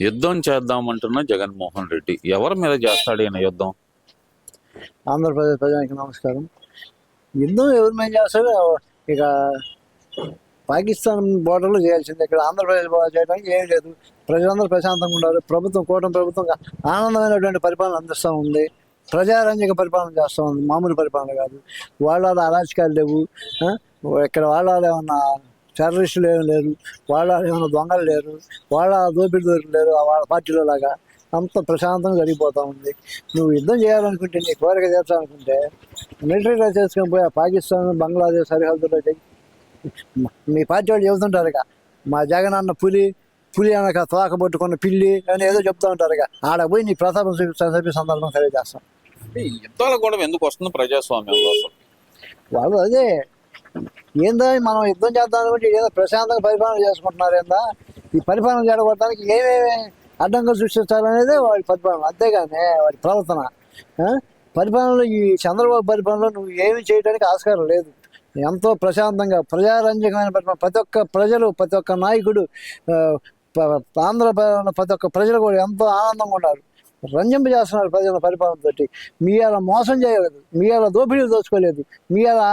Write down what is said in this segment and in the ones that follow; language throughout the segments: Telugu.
యుద్ధం చేద్దామంటున్న జగన్మోహన్ రెడ్డి ఎవరి మీద చేస్తాడు ఈయన యుద్ధం? ఆంధ్రప్రదేశ్ ప్రజానికి నమస్కారం. యుద్ధం ఎవరి మీద చేస్తారో ఇక పాకిస్తాన్ బోర్డర్లో చేయాల్సింది. ఇక్కడ ఆంధ్రప్రదేశ్ చేయడానికి ఏం లేదు. ప్రజలందరూ ప్రశాంతంగా ఉన్నారు. ప్రభుత్వం కూటమి ప్రభుత్వం ఆనందమైనటువంటి పరిపాలన అందిస్తూ ఉంది. ప్రజారంజక పరిపాలన చేస్తూ ఉంది, మామూలు పరిపాలన కాదు. వాళ్ళ అరాచకాలు లేవు. ఇక్కడ వాళ్ళ ఏమన్నా టెర్రరిస్టులు ఏమి లేరు, వాళ్ళ ఏమైనా దొంగలు లేరు, వాళ్ళ దోపిడీ లేరు. వాళ్ళ పార్టీలో లాగా అంత ప్రశాంతంగా జరిగిపోతూ ఉంది. నువ్వు యుద్ధం చేయాలనుకుంటే, నీ కోరిక తీర్చాలనుకుంటే మిలిటరీలో చేసుకొని పోయి పాకిస్తాన్ బంగ్లాదేశ్ సరిహద్దులో మీ పార్టీ వాళ్ళు చెబుతుంటారు ఇక మా జగన్ అన్న పులి అనక తోక పట్టుకున్న పిల్లి అని ఏదో చెప్తూ ఉంటారు. ఇక ఆడ పోయి నీ ప్రతాపం చూపి సందర్భం తెలియజేస్తాం. యుద్ధాల కూడా ఎందుకు వస్తుంది ప్రజాస్వామ్యంలో? వాళ్ళు అదే ఏందో మనం యుద్ధం చేద్దాం అనుకుంటే ఏదో ప్రశాంతంగా పరిపాలన చేసుకుంటున్నారు. ఏందా ఈ పరిపాలన చేయడానికి ఏమేమి అడ్డంకులు సృష్టించాలనేదే వాడి పరిపాలన, అంతేగాని వాడి ప్రవర్తన. పరిపాలనలో ఈ చంద్రబాబు పరిపాలనలో నువ్వు ఏమి చేయడానికి ఆస్కారం లేదు. ఎంతో ప్రశాంతంగా ప్రజారంజకమైన పరిపాలన. ప్రతి ఒక్క నాయకుడు, ఆంధ్ర ప్రతి ఒక్క ప్రజలు కూడా ఎంతో ఆనందంగా ఉన్నారు. రంజింప చేస్తున్నారు ప్రజల పరిపాలనతోటి. మీ అలా మోసం చేయలేదు, మీ అలా దోపిడీలు దోచుకోలేదు, మీ అలా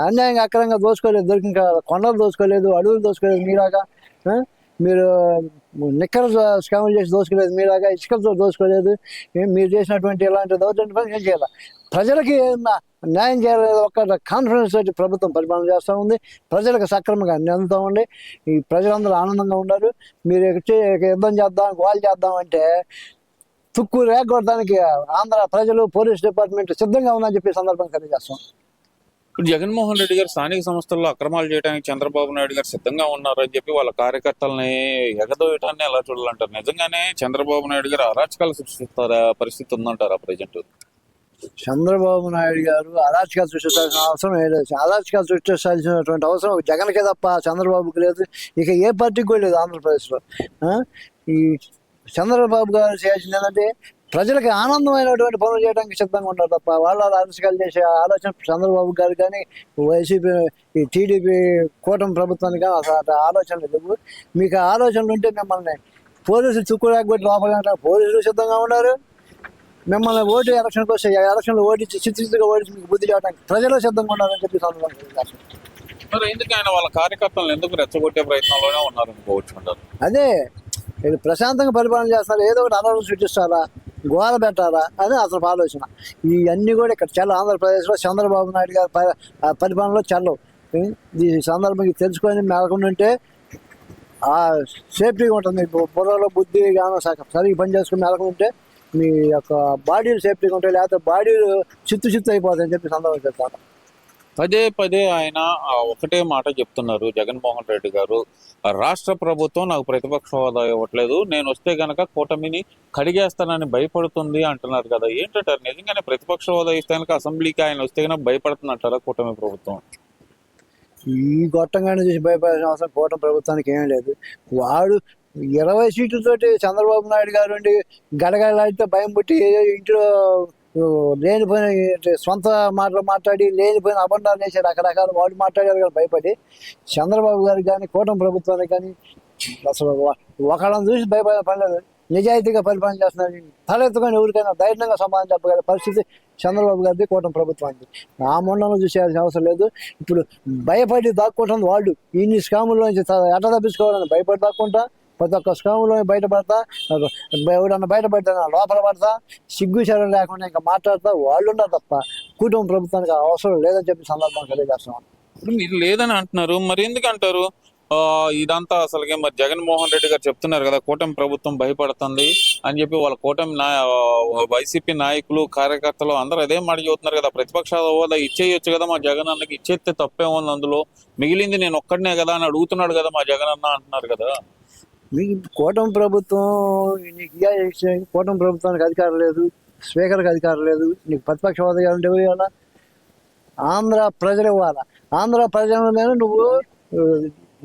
అన్యాయంగా అక్రమంగా దోచుకోలేదు, దొరికిన కొండలు దోచుకోలేదు, అడవులు దోచుకోలేదు మీలాగా. మీరు నిక్కర స్కాములు చేసి దోచుకోలేదు మీలాగా, ఇసుకలతో దోచుకోలేదు. మీరు చేసినటువంటి ఇలాంటి దౌర్జన్య పని ఏం చేయాలి? ప్రజలకి న్యాయం చేయలేదు. ఒక్క కాన్ఫిడెన్స్ తోటి ప్రభుత్వం పరిపాలన చేస్తూ ఉంది. ప్రజలకు సక్రమంగా అందుతూ ఉండి ఈ ప్రజలందరూ ఆనందంగా ఉన్నారు. మీరు యుద్ధం చేద్దాం, గోల్ చేద్దాం అంటే తుక్కు రేగొట్టడానికి ఆంధ్ర ప్రజలు, పోలీస్ డిపార్ట్మెంట్ సిద్ధంగా ఉందని చెప్పి సందర్భంగా తెలియజేస్తాం. ఇప్పుడు జగన్మోహన్ రెడ్డి గారు స్థానిక సంస్థల్లో అక్రమాలు చేయడానికి చంద్రబాబు నాయుడు గారు సిద్ధంగా ఉన్నారని చెప్పి వాళ్ళ కార్యకర్తలని ఎగదోయటాన్ని ఎలా చూడాలంటారు? నిజంగానే చంద్రబాబు నాయుడు గారు అరాచకాలు సృష్టిస్తారా పరిస్థితి ఉందంటారా ప్రజెంట్? చంద్రబాబు నాయుడు గారు అరాచకాలు సృష్టించాల్సిన అవసరం లేదు. అరాచకాలు సృష్టించాల్సినటువంటి అవసరం జగన్కే తప్ప చంద్రబాబుకి లేదు. ఇక ఏ పార్టీకి కూడా లేదు ఆంధ్రప్రదేశ్లో. ఈ చంద్రబాబు గారు చేయాల్సింది ఏంటంటే ప్రజలకి ఆనందమైనటువంటి పనులు చేయడానికి సిద్ధంగా ఉంటారు తప్ప వాళ్ళ అరాచకాలు చేసే ఆలోచన చంద్రబాబు గారు కానీ వైసీపీ ఈ టీడీపీ కూటమి ప్రభుత్వానికి కానీ అసలు ఆలోచనలు లేవు. మీకు ఆలోచనలు ఉంటే మిమ్మల్ని పోలీసులు చుక్కు లేకపోతే లోపల పోలీసులు సిద్ధంగా ఉన్నారు. మిమ్మల్ని ఓటు ఎలక్షన్కి వస్తే ఎలక్షన్లు ఓడించి చిత్తుగా ఓడించి మీకు బుద్ధి చేయడానికి ప్రజలు సిద్ధంగా ఉన్నారని చెప్పి సందర్భంగా మరి ఎందుకు ఆయన వాళ్ళ కార్యకర్తలను ఎందుకు రెచ్చగొట్టే ప్రయత్నంలోనే ఉన్నారు అనుకోవచ్చు? అదే ఇది ప్రశాంతంగా పరిపాలన చేస్తారు, ఏదో ఒకటి అనవసరం సృష్టిస్తారా, గోల పెట్టారా అని అసలు ఆలోచన. ఇవన్నీ కూడా ఇక్కడ చల్ల ఆంధ్రప్రదేశ్లో చంద్రబాబు నాయుడు గారి పరిపాలనలో చల్లవు. ఈ సందర్భంగా తెలుసుకొని మేలకుంటుంటే సేఫ్టీగా ఉంటుంది. బుర్రలో బుద్ధి గానం సరిగ్గా పని చేసుకుని మేలకుంటే మీ యొక్క బాడీలు సేఫ్టీగా ఉంటాయి, లేకపోతే బాడీలు చిత్తు అయిపోతాయని చెప్పి సందర్భంగా చెప్తాను. పదే పదే ఆయన ఒకటే మాట చెప్తున్నారు జగన్మోహన్ రెడ్డి గారు, రాష్ట్ర ప్రభుత్వం నాకు ప్రతిపక్ష హోదా ఇవ్వట్లేదు, నేను వస్తే గనక కూటమిని కడిగేస్తానని భయపడుతుంది అంటున్నారు కదా. ఏంటంటారు? నిజంగానే ప్రతిపక్ష హోదా ఇస్తే కనుక అసెంబ్లీకి ఆయన వస్తే కనుక భయపడుతుందంటారా కూటమి ప్రభుత్వం? ఈ గొట్టంగానే చూసి భయపడాల్సిన అవసరం కూటమి ప్రభుత్వానికి ఏం లేదు. వాడు 20 సీట్లతోటి చంద్రబాబు నాయుడు గారు గడగడలాడితే భయం పుట్టి ఇంట్లో లేనిపోయిన సొంత మాటలు మాట్లాడి లేనిపోయిన అబండాలు వేసి రకరకాల వాళ్ళు మాట్లాడారు కానీ భయపడి చంద్రబాబు గారికి కానీ కూటమి ప్రభుత్వానికి కానీ అసలు ఒకళ్ళని చూసి భయపడలేదు. నిజాయితీగా పరిపాలన చేస్తున్నారు. తలెత్తుకొని ఎవరికైనా ధైర్యంగా సమాధానం చెప్పగల పరిస్థితి చంద్రబాబు గారిది, కూటమి ప్రభుత్వానికి. ఆ మండలం చూసేయాల్సిన అవసరం లేదు. ఇప్పుడు భయపడి దాక్కుంటుంది వాళ్ళు. ఇన్ని స్కాముల్లో నుంచి ఎట్లా తప్పించుకోవాలని భయపడి దాక్కుంటా ప్రతి ఒక్క స్కాములో బయటపడతా, ఎవడన్నా బయటపడితే లోపల పడతా, సిగ్గు చర్యలు లేకుండా ఇంకా మాట్లాడతా వాళ్ళు ఉన్నారు తప్ప కుటుంబ ప్రభుత్వానికి అవసరం లేదని చెప్పి సందర్భంగా తెలియజేస్తున్నాం. ఇప్పుడు మీరు లేదని అంటున్నారు, మరి ఎందుకు అంటారు ఇదంతా? అసలుగా మరి జగన్మోహన్ రెడ్డి గారు చెప్తున్నారు కదా కూటమి ప్రభుత్వం భయపడుతుంది అని చెప్పి, వాళ్ళ కూటమి వైసీపీ నాయకులు కార్యకర్తలు అందరూ అదే మాట చెబుతున్నారు కదా. ప్రతిపక్ష హోదా ఇచ్చేయొచ్చు కదా మా జగన్ అన్నకి, ఇచ్చేస్తే తప్పే ఉంది, అందులో మిగిలింది నేను ఒక్కడనే కదా అని అడుగుతున్నాడు కదా మా జగన్ అన్న అంటున్నారు కదా. మీకు కూటమి ప్రభుత్వం కూటమి ప్రభుత్వానికి అధికారం లేదు, స్పీకర్కి అధికారం లేదు. నీకు ప్రతిపక్ష హోదా ఉంటే ఇవ్వాలా? ఆంధ్ర ప్రజలు ఇవ్వాలా? ఆంధ్ర ప్రజల మీద నువ్వు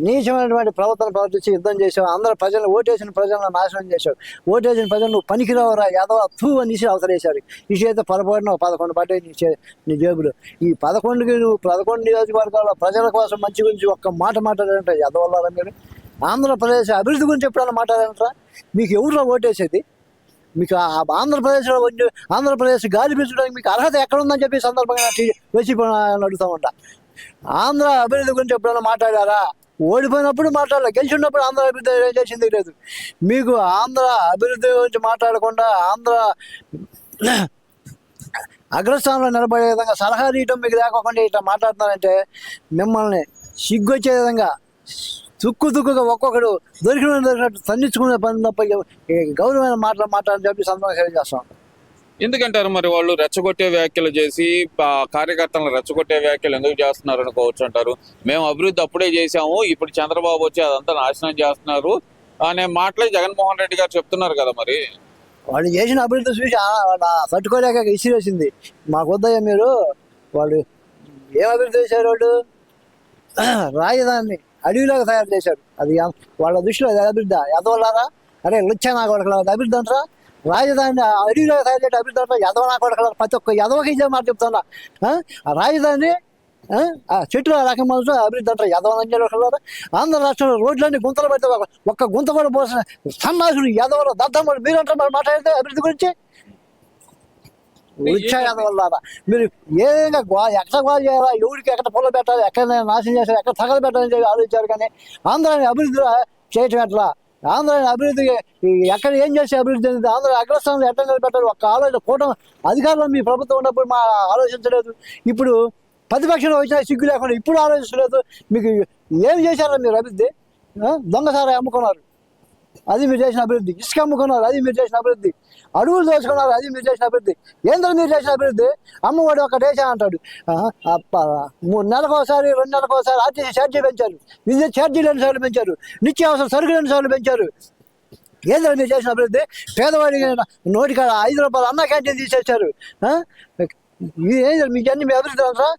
నీచమైనటువంటి ప్రవర్తన ప్రవర్తించి యుద్ధం చేసావు. ఆంధ్ర ప్రజలను ఓటేసిన ప్రజలను నాశనం చేశావు. ఓటేసిన ప్రజలు నువ్వు పనికిరావరా యాదవ తూ అని అవసరేశారు. ఈ చేత పొరపాటున 11 పడ్డాయి నీ జేబులు. ఈ 11కి నువ్వు 11 నియోజకవర్గాల ప్రజల కోసం మంచి గురించి ఒక్క మాట మాట్లాడారంటే యాదవల్లారా మీరు? ఆంధ్రప్రదేశ్ అభివృద్ధి గురించి ఎప్పుడైనా మాట్లాడారంటారా? మీకు ఎవరు ఓటేసేది? మీకు ఆంధ్రప్రదేశ్ గాలి పీల్చడానికి మీకు అర్హత ఎక్కడ ఉందని చెప్పి సందర్భంగా వైసీపీ అడుగుతామంట. ఆంధ్ర అభివృద్ధి గురించి ఎప్పుడైనా మాట్లాడారా? ఓడిపోయినప్పుడు మాట్లాడాలి, గెలిచినప్పుడు ఆంధ్ర అభివృద్ధి ఏం చేసింది లేదు. మీకు ఆంధ్ర అభివృద్ధి గురించి మాట్లాడకుండా ఆంధ్ర అగ్రస్థానంలో నిలబడే విధంగా సలహా ఇవ్వడం మీకు లేకుండా ఇట్లా మాట్లాడుతున్నారంటే మిమ్మల్ని సిగ్గొచ్చే విధంగా తుక్కుగా ఒక్కొక్కడు దొరికినట్టు తన్నించుకునే పని తప్ప గౌరవమైన మాట్లాడని చెప్పి సందర్భంగా చేస్తాం. ఎందుకంటారు మరి వాళ్ళు రెచ్చగొట్టే వ్యాఖ్యలు చేసి కార్యకర్తలను రెచ్చగొట్టే వ్యాఖ్యలు ఎందుకు చేస్తున్నారు అనుకోవచ్చు అంటారు? మేము అభివృద్ధి అప్పుడే చేశాము, ఇప్పుడు చంద్రబాబు వచ్చి అదంతా నాశనం చేస్తున్నారు అనే మాటలే జగన్మోహన్ రెడ్డి గారు చెప్తున్నారు కదా. మరి వాళ్ళు చేసిన అభివృద్ధి చూసి తట్టుకోలేక ఇసిరేసింది. మాకు వద్దయ్యా మీరు. వాళ్ళు ఏం అభివృద్ధి చేశారు? వాళ్ళు రాజధానిని అడవిలాగా తయారు చేశారు. అది వాళ్ళ దృష్టిలో అభివృద్ధి ఎదవలారా? అరే లుచ్చా నా కొడకల అభివృద్ధి అంటారా? రాజధాని అడవిలాగా తయారు చేయడం అభివృద్ధి అంటారా? ఎదవ నా కొడకల ప్రతి ఒక్క ఎదవకి ఇదే మాట చెప్తున్నా. రాజధాని చెట్లు రకం అభివృద్ధి అంటారు ఎదవలారా? ఆంధ్ర రాష్ట్రంలో రోడ్లన్నీ గుంతలు పడితే ఒక్క గుంత కూడా పోసిన సన్నాసులు ఎదవలు దద్దమ్మలు మీరంటారు మరి మాట్లాడితే అభివృద్ధి గురించి. వల్ల మీరు ఏ విధంగా ఎక్కడ గోల్ చేయాలా, ఎవరికి ఎక్కడ పొలం పెట్టాలి, ఎక్కడ నాశనం చేశారు, ఎక్కడ తగలు పెట్టాలని చెప్పి ఆలోచించారు. కానీ ఆంధ్రాని అభివృద్ధి చేయటం ఎట్లా? ఆంధ్రాని అభివృద్ధి ఎక్కడ ఏం చేసే అభివృద్ధి అనేది ఆంధ్ర అగ్రస్థానంలో ఎట్లా పెట్టారు? ఒక్క ఆలోచన కూటమి అధికారంలో మీ ప్రభుత్వం ఉన్నప్పుడు మా ఆలోచించలేదు. ఇప్పుడు ప్రతిపక్షంలో వచ్చిన సిగ్గు లేకుండా ఇప్పుడు ఆలోచించలేదు. మీకు ఏం చేశారో మీరు అభివృద్ధి? దొంగసారా అమ్ముకున్నారు, అది మీరు చేసిన అభివృద్ధి. ఇసుక అమ్ముకున్నారు, అది మీరు చేసిన అభివృద్ధి. అడవులు దోచుకున్నారు, అది మీరు చేసిన అభివృద్ధి. ఏంటో మీరు చేసిన అభివృద్ధి? అమ్మఒడి ఒక దేశం అంటాడు. 3 నెలలకు ఒకసారి 2 నెలలకు ఒకసారి ఆర్టీసీ ఛార్జీ పెంచారు, విద్యుత్ ఛార్జీలు 2 సార్లు పెంచారు, నిత్యావసర సరుకులు 2 సార్లు పెంచారు. ఏంటో మీరు చేసిన అభివృద్ధి? పేదవాడికి నోటికాడ 5 రూపాయలు అన్న క్యాంటీన్ తీసేశారు. మీకు అన్ని మీ అభివృద్ధి అంటారా?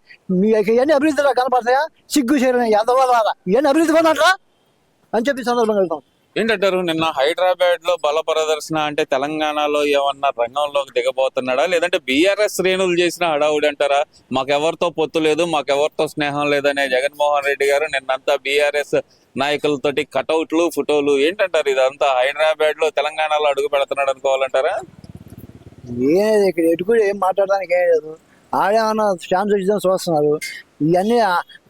మీకు ఇవన్నీ అభివృద్ధిలో కనపడతాయా? సిగ్గు చేరిన ఎదవాలా ఇవన్నీ అభివృద్ధి కొన్నారా అని చెప్పి సందర్భంగా వెళ్తాం. ఏంటంటారు? నిన్న హైదరాబాద్ లో బల ప్రదర్శన అంటే తెలంగాణలో ఏమన్నా రంగంలోకి దిగబోతున్నాడా, లేదంటే బీఆర్ఎస్ శ్రేణులు చేసిన హడావుడి అంటారా? మాకెవరితో పొత్తు లేదు, మాకెవరితో స్నేహం లేదనే జగన్మోహన్ రెడ్డి గారు నిన్నంతా బీఆర్ఎస్ నాయకులతోటి కటౌట్లు ఫోటోలు ఏంటంటారు? ఇదంతా హైదరాబాద్ లో తెలంగాణలో అడుగు పెడుతున్నాడు అనుకోవాలంటారా? ఏది ఇక్కడ ఎటు కూడా ఏం మాట్లాడడానికి ఏం లేదు. ఆడేమన్నా ఛాన్స్ వచ్చిందని చూస్తున్నారు. ఇవన్నీ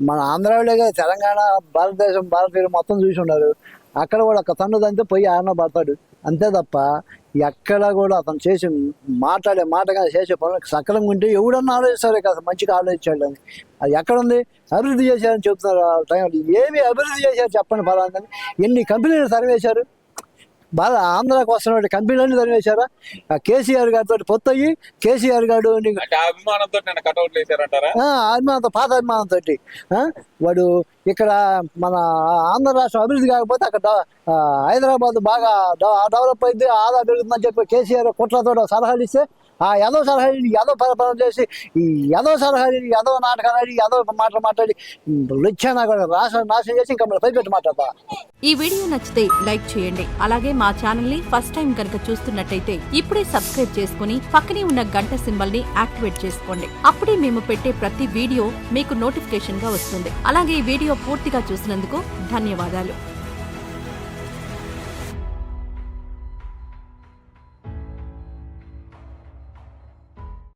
మన ఆంధ్రాలోగా తెలంగాణ భారతదేశం భారతీయులు మొత్తం చూసి ఉన్నారు. అక్కడ కూడా ఒక తన్ను తంతే పోయి ఆయన పడతాడు అంతే తప్ప ఎక్కడ కూడా అతను చేసి మాట్లాడే మాట కానీ చేసే పనులకు సకలంగా ఉంటే ఎవడన్నా ఆలోచిస్తారే కదా మంచిగా ఆలోచించాడు అని. అది ఎక్కడుంది? అభివృద్ధి చేశారని చెప్తున్నారు. టైంలో ఏమి అభివృద్ధి చేశారు చెప్పండి ఫలాన్ని. ఎన్ని కంపెనీలు తరివేశారు? బాగా ఆంధ్రాకి వస్తున్న కంపెనీలన్నీ తరివేశారా? కేసీఆర్ గారితో పొత్తు అయ్యి కేసీఆర్ గారు అభిమానంతో అభిమానంతో పాత అభిమానంతో వాడు ఇక్కడ మన ఆంధ్ర రాష్ట్రం అభివృద్ధి కాకపోతే అక్కడ హైదరాబాద్ బాగా డెవలప్ అయితే ఆదా పెరుగుతుందని చెప్పి కేసీఆర్ కుట్రతో సలహాలు ఇస్తే ఆ యదవ సలహాలు యదవ పరిపాలన చేసి ఈ యదవ సలహాలు యదవ నాటకాలు ఆడి యదవ మాటలు మాట్లాడి లుచ్చానా కూడా రాష్ట్రం నాశనం చేసి ఇంకా మన పైపెట్టి మాట్లాడతా. ఈ వీడియో నచ్చితే లైక్ చేయండి. అలాగే మా ఛానల్ ని ఫస్ట్ టైం కనుక చూస్తున్నట్టయితే ఇప్పుడే సబ్స్క్రైబ్ చేసుకుని పక్కనే ఉన్న గంట సింబల్ ని యాక్టివేట్ చేసుకోండి. అప్పుడే మేము పెట్టే ప్రతి వీడియో మీకు నోటిఫికేషన్ గా వస్తుంది. అలాగే ఈ వీడియో పూర్తిగా చూసినందుకు ధన్యవాదాలు.